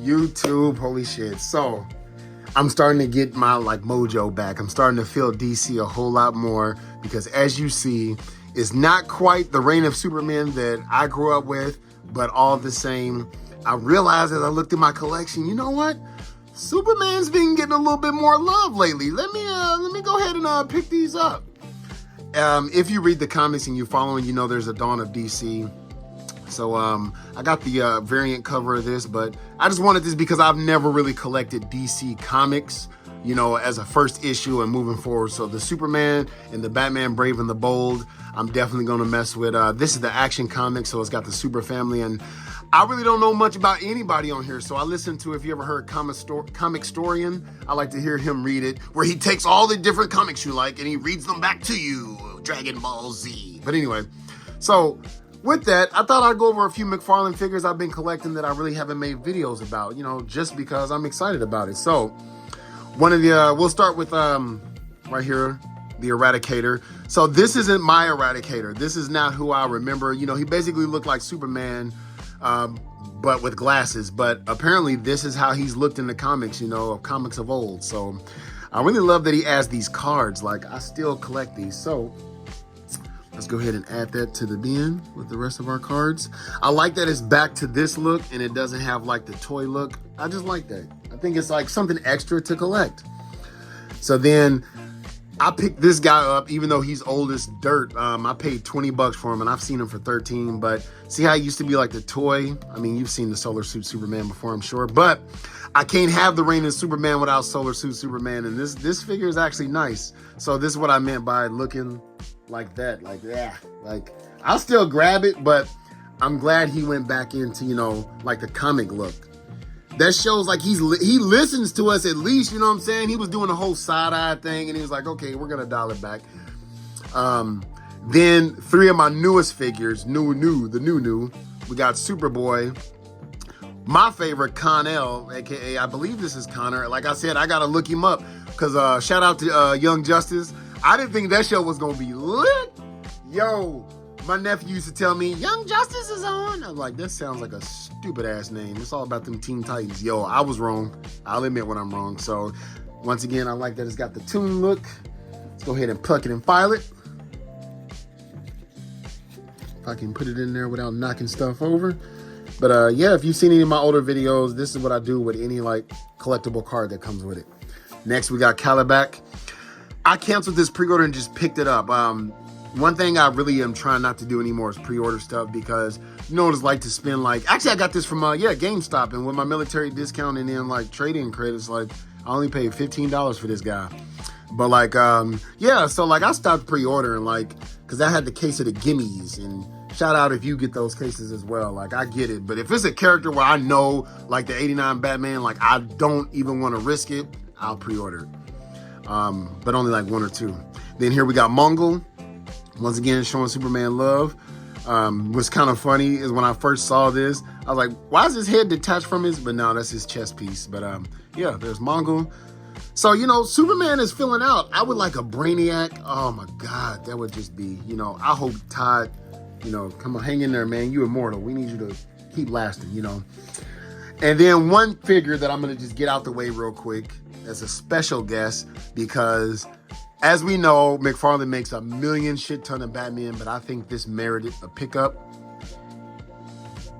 YouTube, holy shit. So I'm starting to get my like mojo back. I'm starting to feel DC a whole lot more because as you see, it's not quite the reign of Superman that I grew up with, but all the same, I realized as I looked at my collection, you know what? Superman's been getting a little bit more love lately. Let me go ahead and pick these up. If you read the comics and you're following, you know there's a Dawn of DC. So I got the variant cover of this, but I just wanted this because I've never really collected DC comics, you know, as a first issue and moving forward. So the Superman and the Batman Brave and the Bold, I'm definitely going to mess with. This is the Action Comics, so it's got the Super Family, and I really don't know much about anybody on here. So I listened to, if you ever heard Comic Storian, I like to hear him read it, where he takes all the different comics you like and he reads them back to you. Dragon Ball Z. But anyway, so with that, I thought I'd go over a few McFarlane figures I've been collecting that I really haven't made videos about, you know, just because I'm excited about it. So one of the, we'll start with right here, the Eradicator. So this isn't my Eradicator. This is not who I remember. You know, he basically looked like Superman, but with glasses. But apparently this is how he's looked in the comics, you know, of comics of old. So I really love that he adds these cards. Like, I still collect these. So let's go ahead and add that to the bin with the rest of our cards. I like that it's back to this look and it doesn't have like the toy look. I just like that. I think it's like something extra to collect. So then I picked this guy up, even though he's old as dirt. I paid 20 bucks for him and I've seen him for 13, but see how it used to be like the toy? I mean, you've seen the Solar Suit Superman before, I'm sure, but I can't have the reign of Superman without Solar Suit Superman. And this figure is actually nice. So this is what I meant by looking like that, like, yeah, like I'll still grab it, but I'm glad he went back into, you know, like the comic look. That shows like he listens to us at least, you know what I'm saying? He was doing a whole side-eye thing and he was like, okay, we're gonna dial it back. Then three of my newest figures, the new, we got Superboy, my favorite Con-El, aka I believe this is Connor. Like I said, I gotta look him up because shout out to Young Justice. I didn't think that show was gonna be lit. Yo, my nephew used to tell me, Young Justice is on. I'm like, that sounds like a stupid ass name. It's all about them Teen Titans. Yo, I was wrong. I'll admit when I'm wrong. So once again, I like that it's got the toon look. Let's go ahead and pluck it and file it. If I can put it in there without knocking stuff over. But yeah, if you've seen any of my older videos, this is what I do with any like collectible card that comes with it. Next, we got Calabac. I canceled this pre-order and just picked it up. One thing I really am trying not to do anymore is pre-order stuff because you know what it's like to spend like, actually I got this from GameStop, and with my military discount and then like trading credits, like I only paid $15 for this guy. But like, yeah, so like I stopped pre-ordering like, cause I had the case of the gimmies, and shout out if you get those cases as well. Like I get it, but if it's a character where I know like the 89 Batman, like I don't even want to risk it, I'll pre-order it. But only like one or two. Then here we got Mongol. Once again, showing Superman love. What's kind of funny is when I first saw this, I was like, why is his head detached from his? But no, that's his chest piece. But yeah, there's Mongol. So, you know, Superman is filling out. I would like a Brainiac. Oh my God, that would just be, you know, I hope Todd, you know, come on, hang in there, man. You immortal. We need you to keep lasting, you know. And then one figure that I'm going to just get out the way real quick as a special guest, because as we know, McFarlane makes a million shit ton of Batman, but I think this merited a pickup.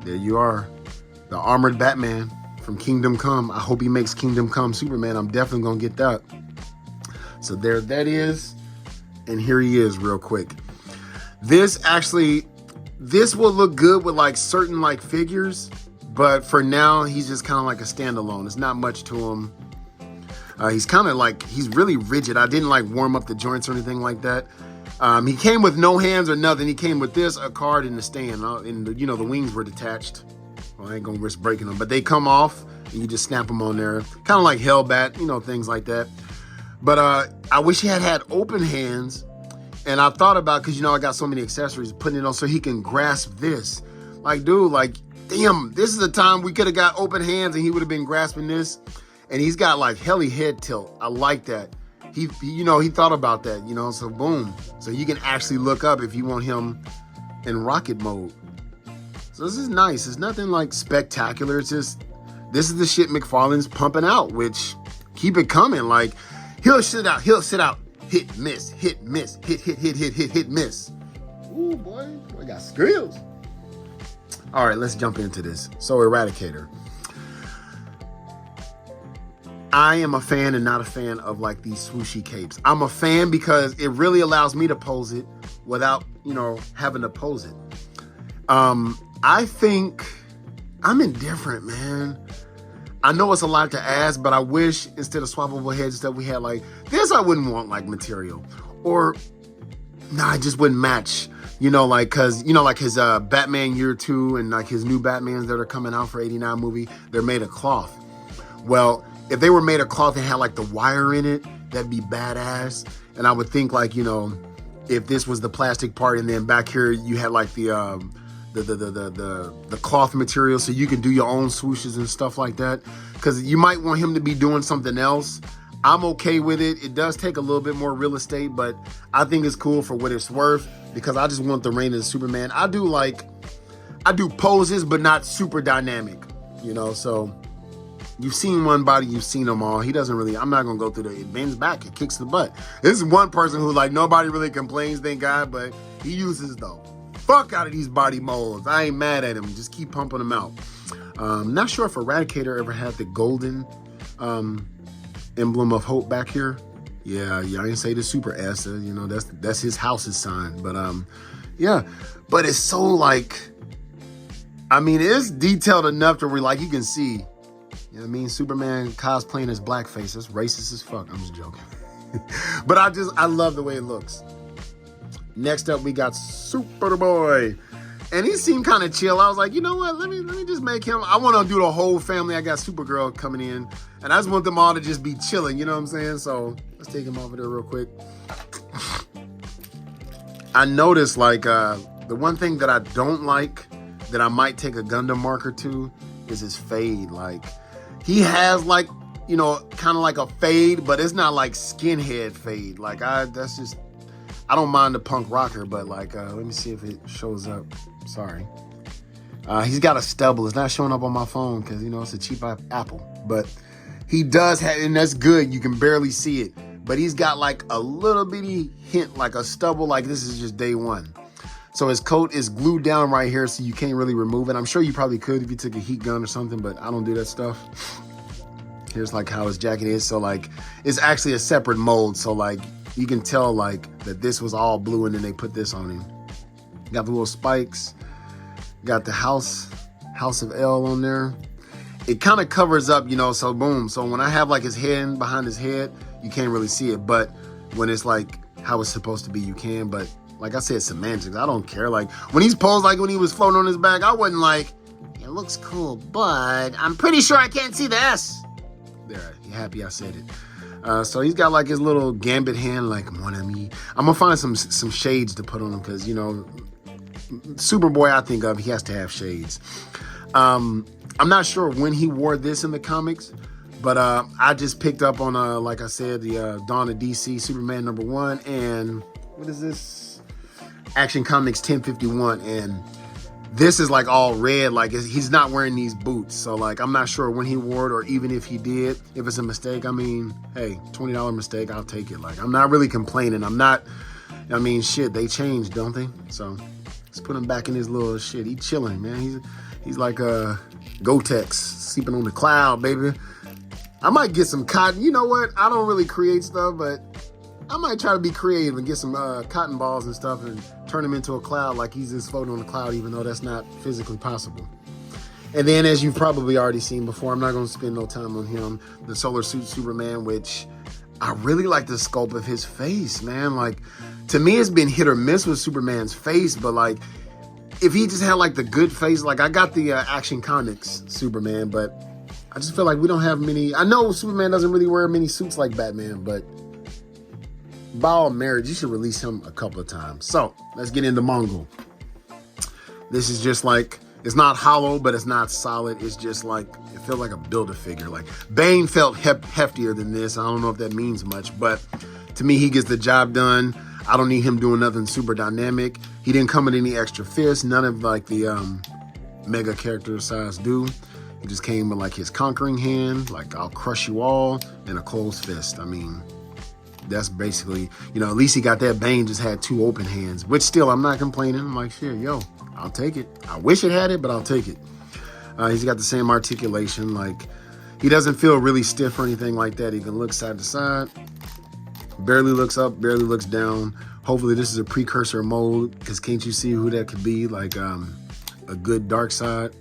There you are, the armored Batman from Kingdom Come. I hope he makes Kingdom Come Superman. I'm definitely gonna get that. So there that is, and here he is real quick. This will look good with like certain like figures, but for now, he's just kind of like a standalone. There's not much to him. He's kind of like, he's really rigid. I didn't like warm up the joints or anything like that. He came with no hands or nothing. He came with this, a card, and the stand. And the, you know, the wings were detached. Well, I ain't gonna risk breaking them, but they come off and you just snap them on there. Kind of like Hellbat, you know, things like that. But I wish he had open hands. And I thought about, cause you know, I got so many accessories, putting it on so he can grasp this. Like, dude, like, damn, this is the time we could have got open hands and he would have been grasping this. And he's got like heli head tilt. I like that. He you know, he thought about that, you know, so boom. So you can actually look up if you want him in rocket mode. So this is nice. It's nothing like spectacular. It's just this is the shit McFarlane's pumping out, which keep it coming. Like, he'll sit out, hit, miss, hit, miss, hit, miss. Ooh, boy got skills. All right, let's jump into this. So, Eradicator. I am a fan and not a fan of like these swooshy capes. I'm a fan because it really allows me to pose it without, having to pose it. I think I'm indifferent, man. I know it's a lot to ask, but I wish instead of swappable heads that we had like this, I wouldn't want like material, or it just wouldn't match. Cause like his Batman Year 2 and like his new Batmans that are coming out for '89 movie, they're made of cloth. Well, if they were made of cloth and had like the wire in it, that'd be badass. And I would think like, if this was the plastic part and then back here you had like the cloth material so you can do your own swooshes and stuff like that. Because you might want him to be doing something else. I'm okay with it. It does take a little bit more real estate, but I think it's cool for what it's worth because I just want the reign of the Superman. I do poses, but not super dynamic, so you've seen one body, you've seen them all. He doesn't really, I'm not going to go through it bends back, it kicks the butt. This is one person who like nobody really complains, thank God, but he uses the fuck out of these body molds. I ain't mad at him. Just keep pumping them out. Not sure if Eradicator ever had the golden emblem of hope back here. Yeah, I didn't say the super S. That's his house's sign. But yeah, but it's so like, it's detailed enough to where like you can see. Superman cosplaying as blackface. That's racist as fuck. I'm just joking. But I love the way it looks. Next up, we got Superboy. And he seemed kind of chill. I was like, you know what? Let me just make him. I want to do the whole family. I got Supergirl coming in. And I just want them all to just be chilling. You know what I'm saying? So let's take him off of there real quick. I noticed like the one thing that I don't like that I might take a Gundam marker to is his fade. Like, he has like, kind of like a fade, but it's not like skinhead fade. Like I don't mind the punk rocker, but like, let me see if it shows up. Sorry. He's got a stubble. It's not showing up on my phone because, it's a cheap Apple, but he does have, and that's good. You can barely see it, but he's got like a little bitty hint, like a stubble, like this is just day one. So his coat is glued down right here, so you can't really remove it. I'm sure you probably could if you took a heat gun or something, but I don't do that stuff. Here's like how his jacket is. So like, it's actually a separate mold. So like, you can tell like that this was all blue and then they put this on him. Got the little spikes. Got the House of L on there. It kind of covers up, so boom. So when I have like his hand behind his head, you can't really see it. But when it's like how it's supposed to be, you can. But like I said, semantics. I don't care. Like when he's posed, like when he was floating on his back, I wasn't like, it looks cool, but I'm pretty sure I can't see the S. There, you happy I said it. So he's got like his little gambit hand, like mon ami. I'm gonna find some shades to put on him because Superboy, I think of, he has to have shades. I'm not sure when he wore this in the comics, but I just picked up on like I said, the Dawn of DC Superman #1, and what is this? Action Comics 1051, and this is like all red, like he's not wearing these boots. So like, I'm not sure when he wore it or even if he did, if it's a mistake. Hey, $20 mistake, I'll take it. Like, I'm not really complaining. Shit, they changed, don't they? So let's put him back in his little shit. He chilling, man. He's like a Gotex, sleeping on the cloud, baby. I might get some cotton. You know what? I don't really create stuff, but I might try to be creative and get some cotton balls and stuff and turn him into a cloud like he's just floating on the cloud, even though that's not physically possible. And then, as you've probably already seen before, I'm not going to spend no time on him, the Solar Suit Superman, which I really like the sculpt of his face, man. Like, to me, it's been hit or miss with Superman's face, but like, if he just had like the good face, like I got the Action Comics Superman, but I just feel like we don't have many. I know Superman doesn't really wear many suits like Batman, but by all marriage, you should release him a couple of times. So let's get into Mongol. This is just like, it's not hollow, but it's not solid. It's just like, it feels like a Build-A-Figure. Like Bane felt heftier than this. I don't know if that means much, but to me, he gets the job done. I don't need him doing nothing super dynamic. He didn't come with any extra fists. None of like the mega character size do. He just came with like his conquering hand, like I'll crush you all, and a closed fist. I mean, that's basically, you know, at least he got that. Bane just had 2 open hands, which still I'm not complaining. I'm like, shit, yo, I'll take it. I wish it had it, but I'll take it. He's got the same articulation. Like, he doesn't feel really stiff or anything like that. He can look side to side, barely looks up, barely looks down. Hopefully this is a precursor mode, because can't you see who that could be? Like a good dark side,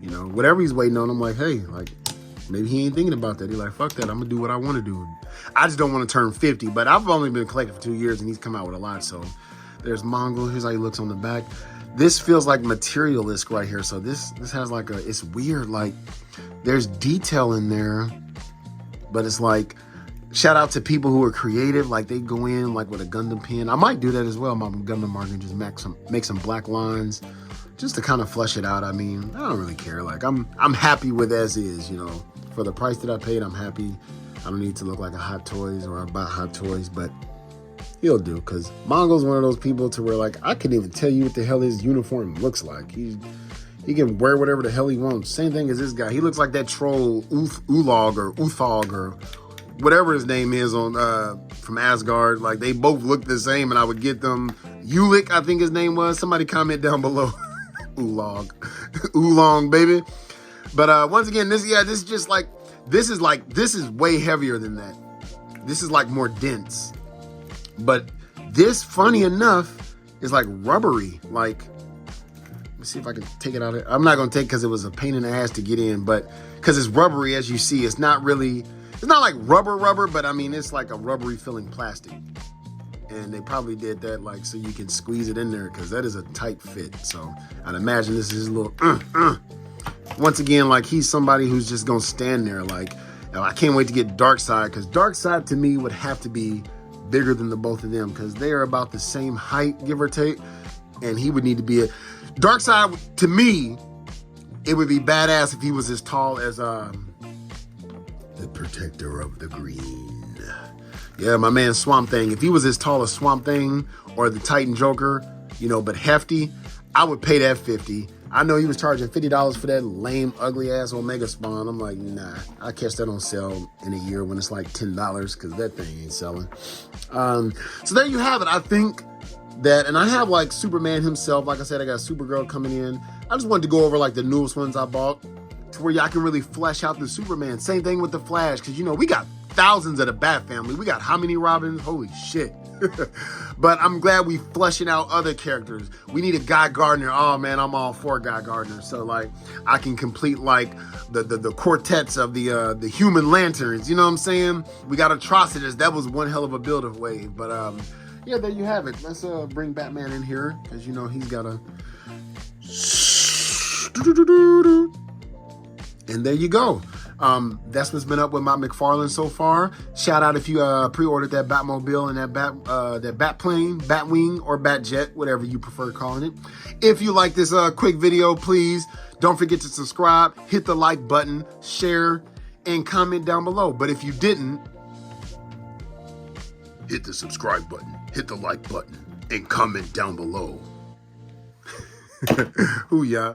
you know, whatever he's waiting on. I'm like, hey, like, maybe he ain't thinking about that. He's like, fuck that, I'm gonna do what I want to do. I just don't want to turn 50, but I've only been collecting for 2 years and he's come out with a lot. So there's Mongol. Here's how he looks on the back. This feels like materialist right here. So this has like it's weird. Like, there's detail in there, but it's like, shout out to people who are creative. Like, they go in like with a Gundam pen. I might do that as well. My Gundam marker, just make some black lines just to kind of flesh it out. I mean, I don't really care. Like, I'm happy with as is, you know. For the price that I paid, I'm happy. I don't need to look like a Hot Toys or I buy Hot Toys, but he'll do, because Mongol's one of those people to where, like, I couldn't even tell you what the hell his uniform looks like. He can wear whatever the hell he wants. Same thing as this guy. He looks like that troll Ulog or Uthog or whatever his name is on from Asgard. Like, they both look the same, and I would get them. Ulik, I think his name was. Somebody comment down below. Ulog. Oolong, baby. But once again, this is just like, this is way heavier than that. This is like more dense. But this, funny enough, is like rubbery. Like, let's see if I can take it out of it. I'm not going to take, because it was a pain in the ass to get in, but because it's rubbery, as you see, it's not like rubber, but I mean, it's like a rubbery feeling plastic. And they probably did that like so you can squeeze it in there, because that is a tight fit. So I'd imagine this is a little Once again, like, he's somebody who's just gonna stand there. Like, I can't wait to get Darkseid, because Darkseid to me would have to be bigger than the both of them, because they are about the same height, give or take. And he would need to be a Darkseid. To me, it would be badass if he was as tall as the Protector of the Green. Yeah, my man Swamp Thing. If he was as tall as Swamp Thing or the Titan Joker, you know, but hefty, I would pay that 50. I know he was charging $50 for that lame, ugly-ass Omega Spawn. I'm like, nah, I catch that on sale in a year when it's like $10, because that thing ain't selling. So there you have it. I think that, and I have like Superman himself. Like I said, I got Supergirl coming in. I just wanted to go over like the newest ones I bought, to where y'all can really flesh out the Superman. Same thing with the Flash, because, you know, we got thousands of the Bat family. We got how many Robins? Holy shit. But I'm glad we fleshing out other characters. We need a Guy Gardner. Oh man, I'm all for Guy Gardner. So like, I can complete like the quartets of the Human Lanterns. You know what I'm saying? We got Atrocitus. That was one hell of a build of wave. But yeah, there you have it. Let's bring Batman in here, because, you know, he's got a. And there you go. That's what's been up with my McFarlane so far. Shout out if you pre-ordered that Batmobile and that Batplane, Batwing, or Batjet, whatever you prefer calling it. If you like this quick video, please don't forget to subscribe, hit the like button, share, and comment down below. But if you didn't, hit the subscribe button, hit the like button, and comment down below. Ooh, yeah.